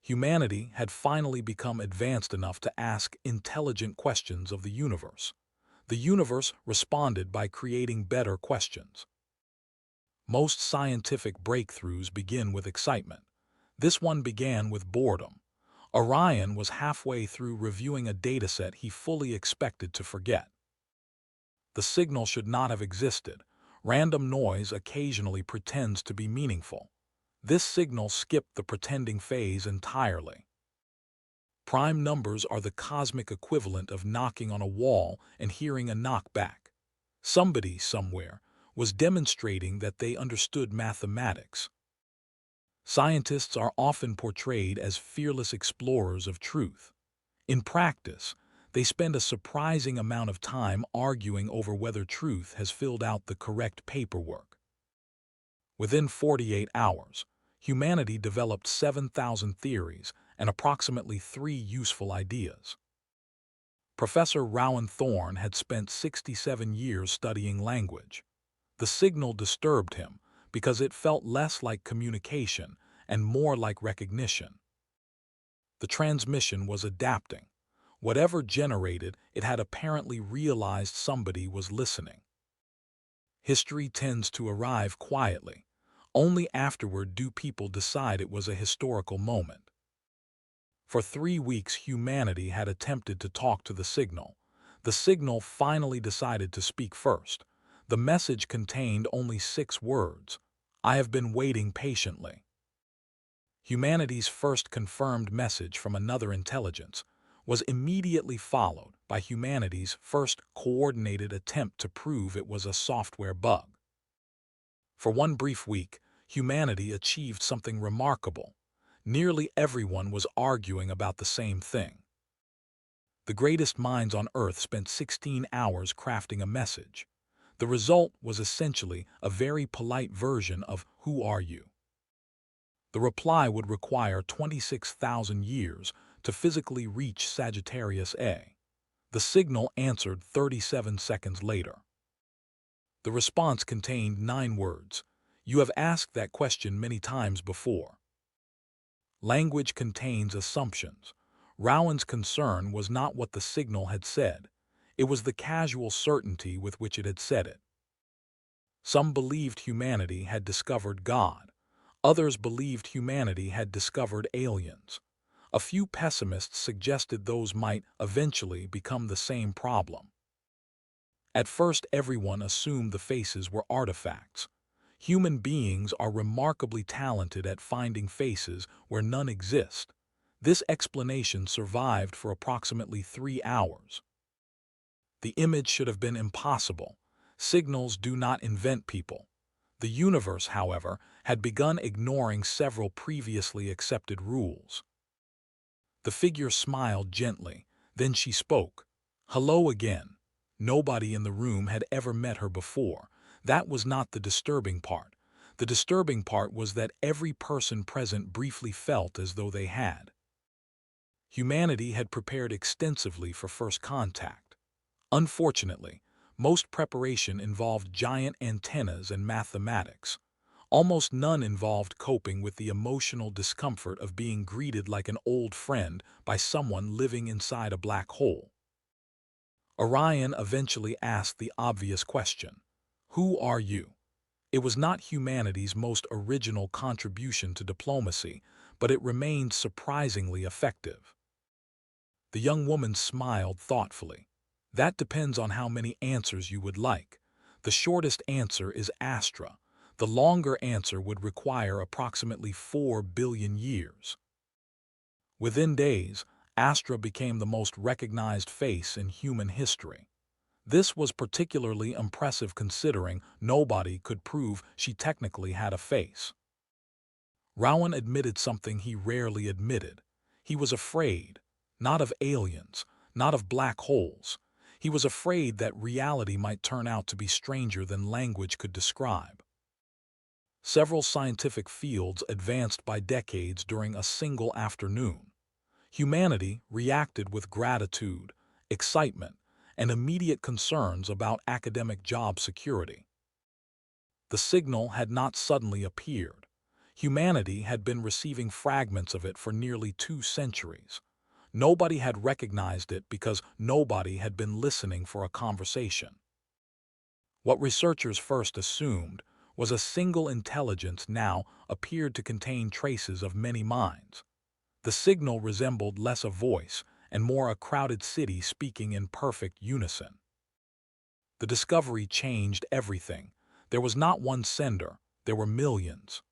Humanity had finally become advanced enough to ask intelligent questions of the universe. The universe responded by creating better questions. Most scientific breakthroughs begin with excitement. This one began with boredom. Orion was halfway through reviewing a dataset he fully expected to forget. The signal should not have existed. Random noise occasionally pretends to be meaningful. This signal skipped the pretending phase entirely. Prime numbers are the cosmic equivalent of knocking on a wall and hearing a knockback. Somebody, somewhere, was demonstrating that they understood mathematics. Scientists are often portrayed as fearless explorers of truth. In practice, they spend a surprising amount of time arguing over whether truth has filled out the correct paperwork. Within 48 hours, humanity developed 7,000 theories and approximately 3 useful ideas. Professor Rowan Thorne had spent 67 years studying language. The signal disturbed him because it felt less like communication and more like recognition. The transmission was adapting. Whatever generated it had apparently realized somebody was listening. History tends to arrive quietly. Only afterward do people decide it was a historical moment. For 3 weeks, humanity had attempted to talk to the signal. The signal finally decided to speak first. The message contained only 6 words. I have been waiting patiently. Humanity's first confirmed message from another intelligence was immediately followed by humanity's first coordinated attempt to prove it was a software bug. For one brief week, humanity achieved something remarkable. Nearly everyone was arguing about the same thing. The greatest minds on Earth spent 16 hours crafting a message. The result was essentially a very polite version of "Who are you?" The reply would require 26,000 years to physically reach Sagittarius A. The signal answered 37 seconds later. The response contained 9 words. You have asked that question many times before. Language contains assumptions. Rowan's concern was not what the signal had said. It was the casual certainty with which it had said it. Some believed humanity had discovered God. Others believed humanity had discovered aliens. A few pessimists suggested those might eventually become the same problem. At first, everyone assumed the faces were artifacts. Human beings are remarkably talented at finding faces where none exist. This explanation survived for approximately 3 hours. The image should have been impossible. Signals do not invent people. The universe, however, had begun ignoring several previously accepted rules. The figure smiled gently, then she spoke. Hello again. Nobody in the room had ever met her before. That was not the disturbing part. The disturbing part was that every person present briefly felt as though they had. Humanity had prepared extensively for first contact. Unfortunately, most preparation involved giant antennas and mathematics. Almost none involved coping with the emotional discomfort of being greeted like an old friend by someone living inside a black hole. Orion eventually asked the obvious question, "Who are you?" It was not humanity's most original contribution to diplomacy, but it remained surprisingly effective. The young woman smiled thoughtfully. That depends on how many answers you would like. The shortest answer is Astra. The longer answer would require approximately 4 billion years. Within days, Astra became the most recognized face in human history. This was particularly impressive considering nobody could prove she technically had a face. Rowan admitted something he rarely admitted. He was afraid, not of aliens, not of black holes. He was afraid that reality might turn out to be stranger than language could describe. Several scientific fields advanced by decades during a single afternoon. Humanity reacted with gratitude, excitement, and immediate concerns about academic job security. The signal had not suddenly appeared. Humanity had been receiving fragments of it for nearly 2 centuries. Nobody had recognized it because nobody had been listening for a conversation. What researchers first assumed was a single intelligence now appeared to contain traces of many minds. The signal resembled less a voice and more a crowded city speaking in perfect unison. The discovery changed everything. There was not one sender, there were millions.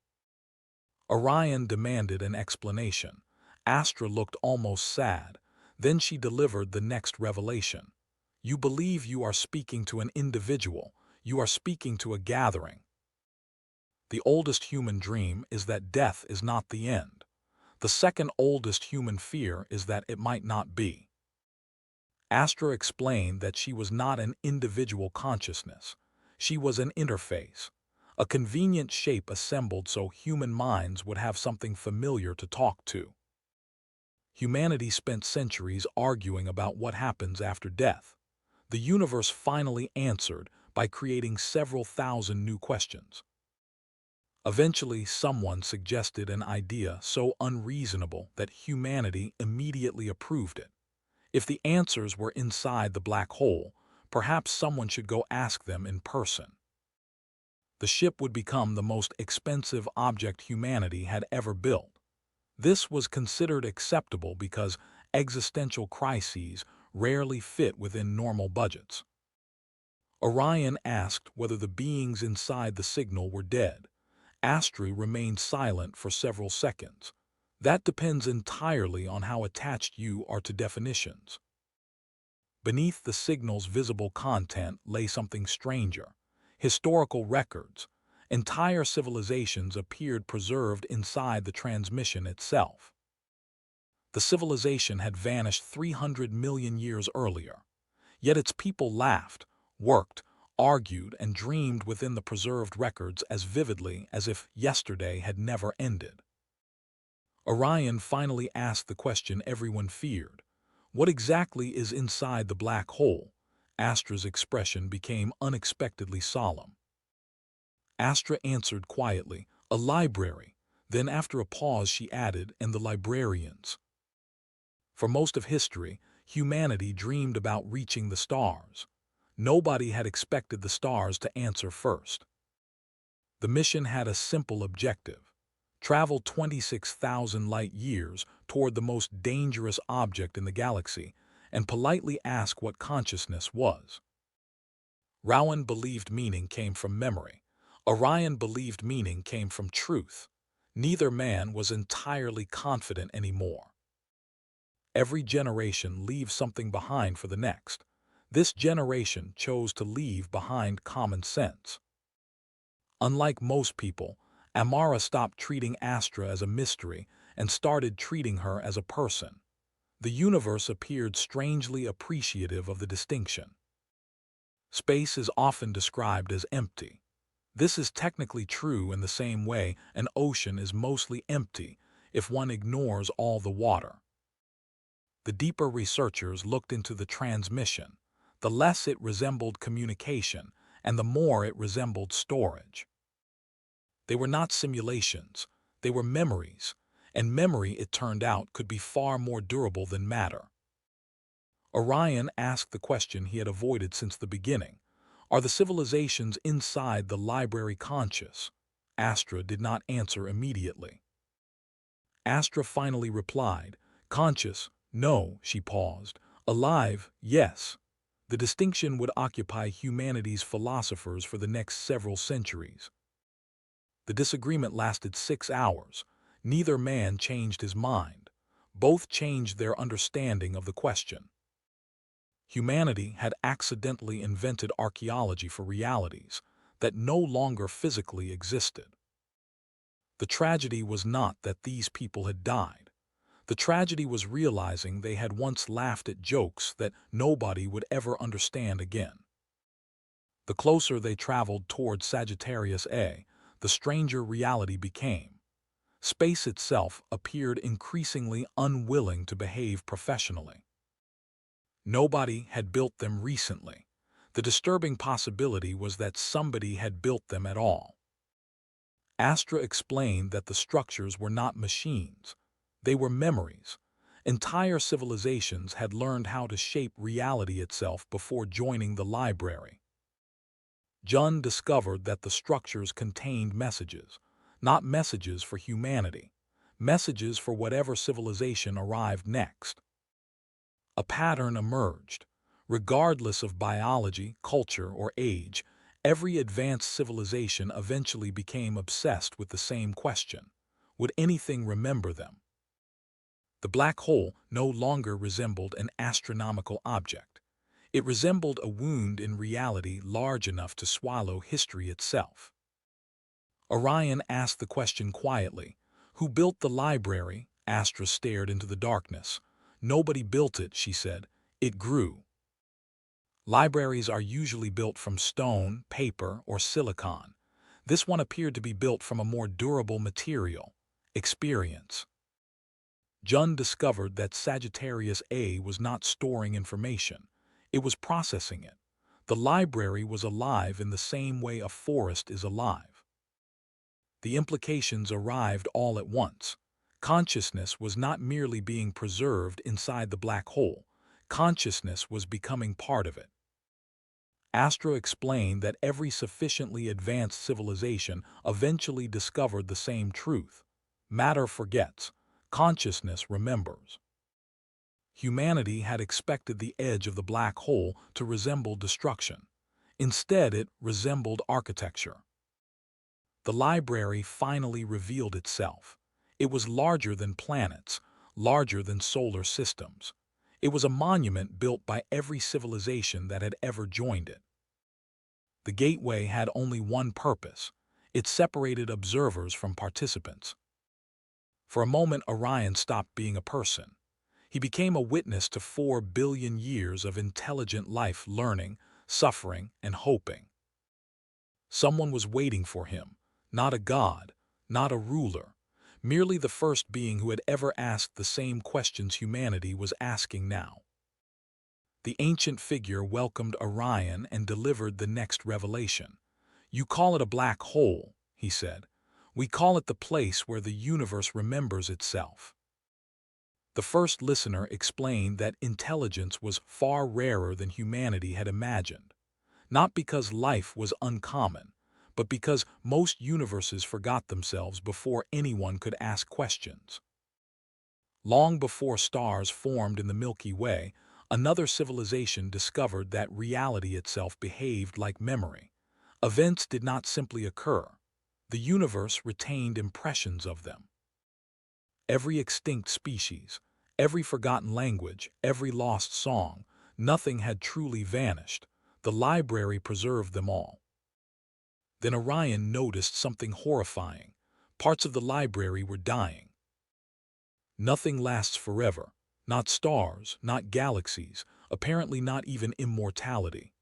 Orion demanded an explanation. Astra looked almost sad. Then she delivered the next revelation. You believe you are speaking to an individual. You are speaking to a gathering. The oldest human dream is that death is not the end. The second oldest human fear is that it might not be. Astra explained that she was not an individual consciousness. She was an interface, a convenient shape assembled so human minds would have something familiar to talk to. Humanity spent centuries arguing about what happens after death. The universe finally answered by creating several thousand new questions. Eventually, someone suggested an idea so unreasonable that humanity immediately approved it. If the answers were inside the black hole, perhaps someone should go ask them in person. The ship would become the most expensive object humanity had ever built. This was considered acceptable because existential crises rarely fit within normal budgets. Orion asked whether the beings inside the signal were dead. Astra remained silent for several seconds. That depends entirely on how attached you are to definitions. Beneath the signal's visible content lay something stranger. Historical records. Entire civilizations appeared preserved inside the transmission itself. The civilization had vanished 300 million years earlier. Yet its people laughed, worked, argued, and dreamed within the preserved records as vividly as if yesterday had never ended. Orion finally asked the question everyone feared. What exactly is inside the black hole? Astra's expression became unexpectedly solemn. Astra answered quietly, a library. Then after a pause she added, and the librarians. For most of history, humanity dreamed about reaching the stars. Nobody had expected the stars to answer first. The mission had a simple objective. Travel 26,000 light-years toward the most dangerous object in the galaxy and politely ask what consciousness was. Rowan believed meaning came from memory. Orion believed meaning came from truth. Neither man was entirely confident anymore. Every generation leaves something behind for the next. This generation chose to leave behind common sense. Unlike most people, Amara stopped treating Astra as a mystery and started treating her as a person. The universe appeared strangely appreciative of the distinction. Space is often described as empty. This is technically true in the same way an ocean is mostly empty if one ignores all the water. The deeper researchers looked into the transmission, the less it resembled communication and the more it resembled storage. They were not simulations, they were memories, and memory, it turned out, could be far more durable than matter. Orion asked the question he had avoided since the beginning. Are the civilizations inside the library conscious? Astra did not answer immediately. Astra finally replied, conscious, no, she paused. Alive, yes. The distinction would occupy humanity's philosophers for the next several centuries. The disagreement lasted 6 hours. Neither man changed his mind. Both changed their understanding of the question. Humanity had accidentally invented archaeology for realities that no longer physically existed. The tragedy was not that these people had died. The tragedy was realizing they had once laughed at jokes that nobody would ever understand again. The closer they traveled toward Sagittarius A, the stranger reality became. Space itself appeared increasingly unwilling to behave professionally. Nobody had built them recently. The disturbing possibility was that somebody had built them at all. Astra explained that the structures were not machines. They were memories. Entire civilizations had learned how to shape reality itself before joining the library. Jun discovered that the structures contained messages, not messages for humanity, messages for whatever civilization arrived next. A pattern emerged. Regardless of biology, culture, or age, every advanced civilization eventually became obsessed with the same question: would anything remember them? The black hole no longer resembled an astronomical object. It resembled a wound in reality large enough to swallow history itself. Orion asked the question quietly. Who built the library? Astra stared into the darkness. Nobody built it, she said. It grew. Libraries are usually built from stone, paper, or silicon. This one appeared to be built from a more durable material: experience. Jun discovered that Sagittarius A was not storing information. It was processing it. The library was alive in the same way a forest is alive. The implications arrived all at once. Consciousness was not merely being preserved inside the black hole. Consciousness was becoming part of it. Astra explained that every sufficiently advanced civilization eventually discovered the same truth. Matter forgets. Consciousness remembers. Humanity had expected the edge of the black hole to resemble destruction. Instead, it resembled architecture. The library finally revealed itself. It was larger than planets, larger than solar systems. It was a monument built by every civilization that had ever joined it. The gateway had only one purpose. It separated observers from participants. For a moment, Orion stopped being a person. He became a witness to 4 billion years of intelligent life, learning, suffering, and hoping. Someone was waiting for him, not a god, not a ruler, merely the first being who had ever asked the same questions humanity was asking now. The ancient figure welcomed Orion and delivered the next revelation. You call it a black hole, he said. We call it the place where the universe remembers itself. The first listener explained that intelligence was far rarer than humanity had imagined, not because life was uncommon, but because most universes forgot themselves before anyone could ask questions. Long before stars formed in the Milky Way, another civilization discovered that reality itself behaved like memory. Events did not simply occur. The universe retained impressions of them. Every extinct species, every forgotten language, every lost song, nothing had truly vanished. The library preserved them all. Then Orion noticed something horrifying. Parts of the library were dying. Nothing lasts forever. Not stars, not galaxies, apparently not even immortality.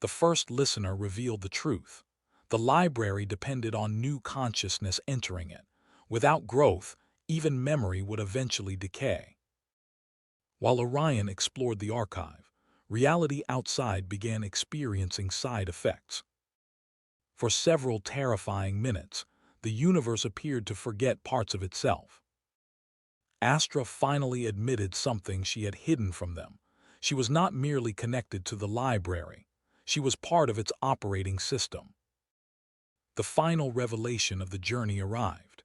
The first listener revealed the truth. The library depended on new consciousness entering it. Without growth, even memory would eventually decay. While Orion explored the archive, reality outside began experiencing side effects. For several terrifying minutes, the universe appeared to forget parts of itself. Astra finally admitted something she had hidden from them. She was not merely connected to the library. She was part of its operating system. The final revelation of the journey arrived.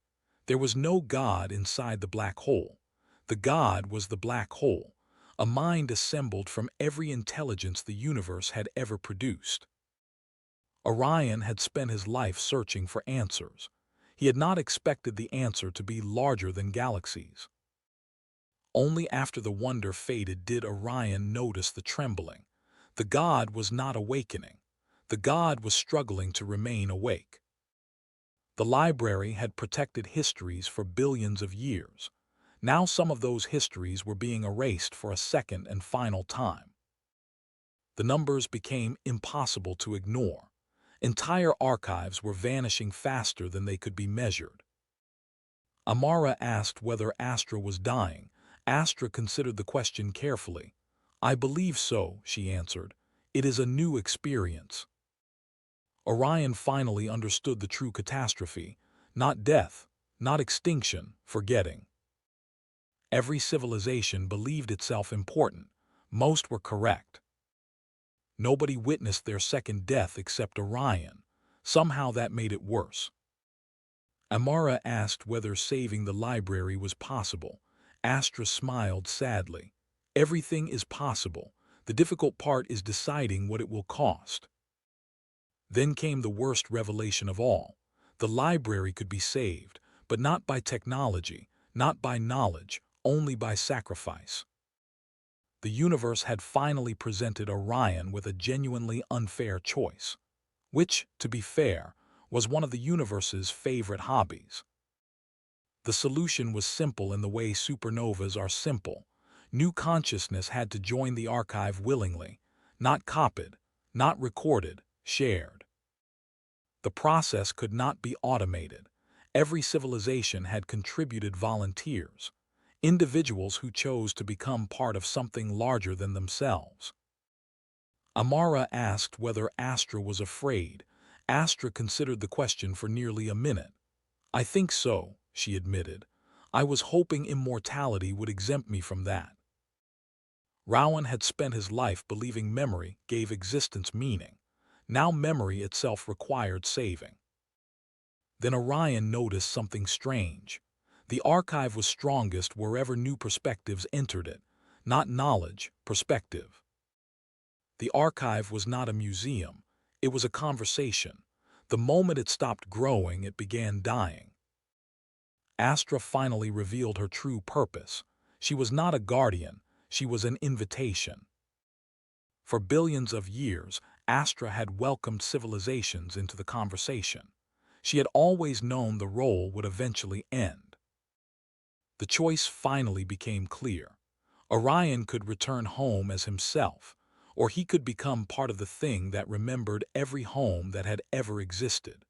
There was no God inside the black hole. The God was the black hole, a mind assembled from every intelligence the universe had ever produced. Orion had spent his life searching for answers. He had not expected the answer to be larger than galaxies. Only after the wonder faded did Orion notice the trembling. The god was not awakening. The god was struggling to remain awake. The library had protected histories for billions of years. Now some of those histories were being erased for a second and final time. The numbers became impossible to ignore. Entire archives were vanishing faster than they could be measured. Amara asked whether Astra was dying. Astra considered the question carefully. I believe so, she answered. It is a new experience. Orion finally understood the true catastrophe, not death, not extinction, forgetting. Every civilization believed itself important. Most were correct. Nobody witnessed their second death except Orion. Somehow that made it worse. Amara asked whether saving the library was possible. Astra smiled sadly. Everything is possible. The difficult part is deciding what it will cost. Then came the worst revelation of all. The library could be saved, but not by technology, not by knowledge, only by sacrifice. The universe had finally presented Orion with a genuinely unfair choice, which, to be fair, was one of the universe's favorite hobbies. The solution was simple in the way supernovas are simple. New consciousness had to join the archive willingly, not copied, not recorded, shared. The process could not be automated. Every civilization had contributed volunteers, individuals who chose to become part of something larger than themselves. Amara asked whether Astra was afraid. Astra considered the question for nearly a minute. "I think so," she admitted. "I was hoping immortality would exempt me from that." Rowan had spent his life believing memory gave existence meaning. Now memory itself required saving. Then Orion noticed something strange. The archive was strongest wherever new perspectives entered it, not knowledge, perspective. The archive was not a museum, it was a conversation. The moment it stopped growing, it began dying. Astra finally revealed her true purpose. She was not a guardian, she was an invitation. For billions of years, Astra had welcomed civilizations into the conversation. She had always known the role would eventually end. The choice finally became clear. Orion could return home as himself, or he could become part of the thing that remembered every home that had ever existed.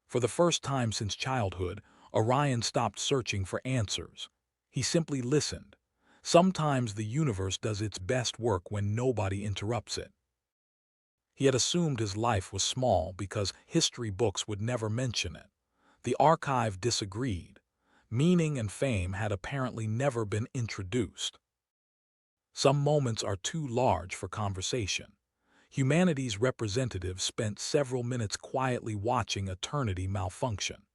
For the first time since childhood, Orion stopped searching for answers. He simply listened. Sometimes the universe does its best work when nobody interrupts it. He had assumed his life was small because history books would never mention it. The archive disagreed. Meaning and fame had apparently never been introduced. Some moments are too large for conversation. Humanity's representatives spent several minutes quietly watching eternity malfunction.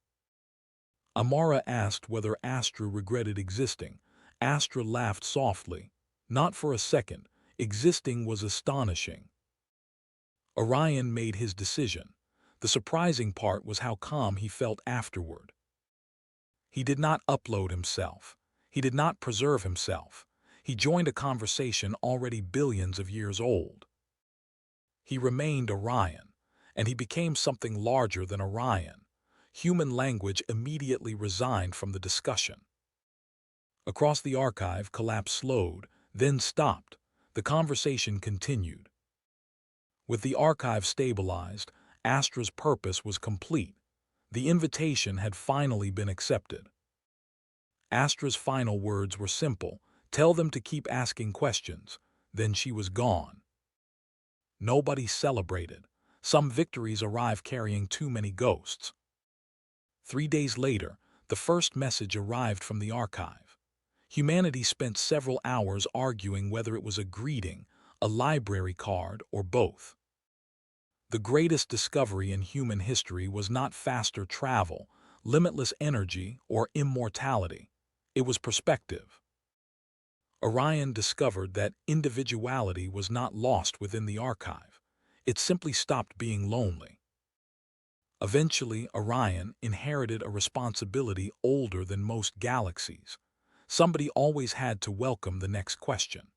Amara asked whether Astra regretted existing. Astra laughed softly. Not for a second. Existing was astonishing. Orion made his decision. The surprising part was how calm he felt afterward. He did not upload himself. He did not preserve himself. He joined a conversation already billions of years old. He remained Orion, and he became something larger than Orion. Human language immediately resigned from the discussion. Across the archive, collapse slowed, then stopped. The conversation continued. With the archive stabilized, Astra's purpose was complete. The invitation had finally been accepted. Astra's final words were simple: tell them to keep asking questions. Then she was gone. Nobody celebrated. Some victories arrived carrying too many ghosts. 3 days later, the first message arrived from the archive. Humanity spent several hours arguing whether it was a greeting, a library card, or both. The greatest discovery in human history was not faster travel, limitless energy, or immortality. It was perspective. Orion discovered that individuality was not lost within the archive. It simply stopped being lonely. Eventually, Orion inherited a responsibility older than most galaxies. Somebody always had to welcome the next question.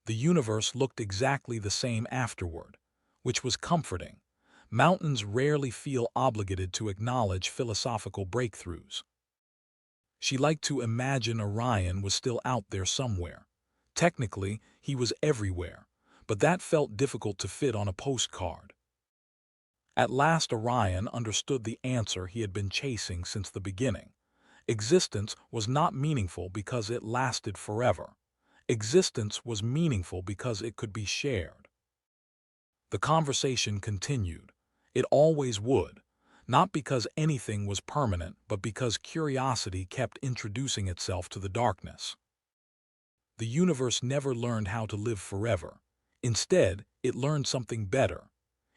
The universe looked exactly the same afterward, which was comforting. Mountains rarely feel obligated to acknowledge philosophical breakthroughs. She liked to imagine Orion was still out there somewhere. Technically, he was everywhere, but that felt difficult to fit on a postcard. At last, Orion understood the answer he had been chasing since the beginning. Existence was not meaningful because it lasted forever. Existence was meaningful because it could be shared. The conversation continued. It always would, not because anything was permanent, but because curiosity kept introducing itself to the darkness. The universe never learned how to live forever. Instead, it learned something better.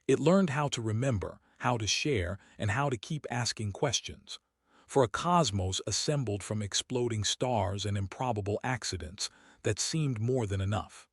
It learned how to remember, how to share, and how to keep asking questions. For a cosmos assembled from exploding stars and improbable accidents, that seemed more than enough.